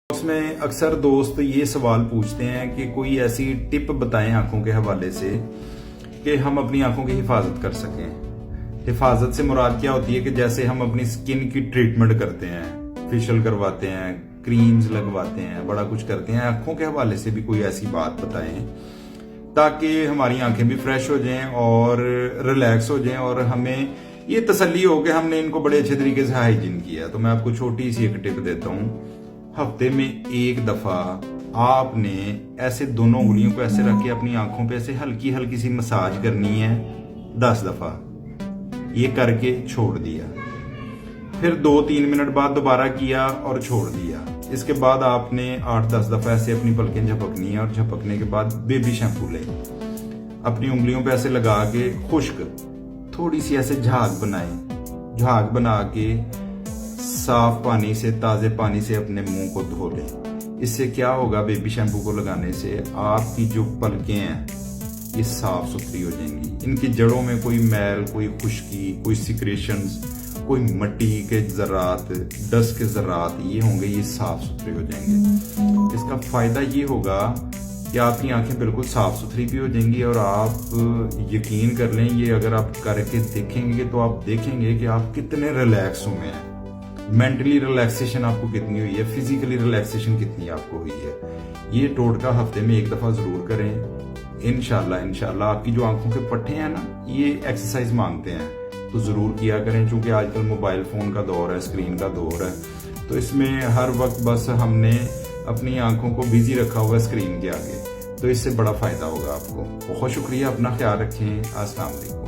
اس میں اکثر دوست یہ سوال پوچھتے ہیں کہ کوئی ایسی ٹپ بتائیں آنکھوں کے حوالے سے کہ ہم اپنی آنکھوں کی حفاظت کر سکیں۔ حفاظت سے مراد کیا ہوتی ہے کہ جیسے ہم اپنی سکن کی ٹریٹمنٹ کرتے ہیں، فیشل کرواتے ہیں، کریمز لگواتے ہیں، بڑا کچھ کرتے ہیں، آنکھوں کے حوالے سے بھی کوئی ایسی بات بتائیں تاکہ ہماری آنکھیں بھی فریش ہو جائیں اور ریلیکس ہو جائیں اور ہمیں یہ تسلی ہو کہ ہم نے ان کو بڑے اچھے طریقے سے ہائیجین کیا۔ تو میں آپ کو چھوٹی سی ایک ٹپ دیتا ہوں۔ ہفتے میں ایک دفعہ آپ نے ایسے دونوں انگلیوں کو ایسے رکھ کے اپنی آنکھوں پہ ایسے ہلکی ہلکی سی مساج کرنی ہے 10 دفعہ، یہ کر کے چھوڑ دیا، پھر 2-3 منٹ بعد دوبارہ کیا اور چھوڑ دیا۔ اس کے بعد آپ نے 8-10 دفعہ ایسے اپنی پلکیں جھپکنی ہے اور جھپکنے کے بعد بیبی شیمپو لیں، اپنی انگلیوں پہ ایسے لگا کے خشک تھوڑی سی ایسے جھاگ بنائیں، جھاگ بنا کے صاف پانی سے، تازے پانی سے اپنے منہ کو دھو لیں۔ اس سے کیا ہوگا، بیبی شیمپو کو لگانے سے آپ کی جو پلکیں ہیں یہ صاف ستھری ہو جائیں گی، ان کی جڑوں میں کوئی میل، کوئی خشکی، کوئی سیکریشنز، کوئی مٹی کے ذرات، ڈسٹ کے ذرات یہ ہوں گے، یہ صاف ستھرے ہو جائیں گے۔ اس کا فائدہ یہ ہوگا کہ آپ کی آنکھیں بالکل صاف ستھری بھی ہو جائیں گی اور آپ یقین کر لیں، یہ اگر آپ کر کے دیکھیں گے تو آپ دیکھیں گے کہ آپ کتنے ریلیکس ہوئے ہیں، مینٹلی ریلیکسیشن آپ کو کتنی ہوئی ہے، فزیکلی ریلیکسیشن کتنی آپ کو ہوئی ہے۔ یہ ٹوٹکا ہفتے میں ایک دفعہ ضرور کریں، انشاءاللہ آپ کی جو آنکھوں کے پٹھے ہیں نا یہ ایکسرسائز مانگتے ہیں، تو ضرور کیا کریں، چونکہ آج کل موبائل فون کا دور ہے، اسکرین کا دور ہے، تو اس میں ہر وقت بس ہم نے اپنی آنکھوں کو بیزی رکھا ہوا اسکرین کے آگے، تو اس سے بڑا فائدہ ہوگا آپ کو۔ بہت شکریہ، اپنا خیال رکھیں، السلام علیکم۔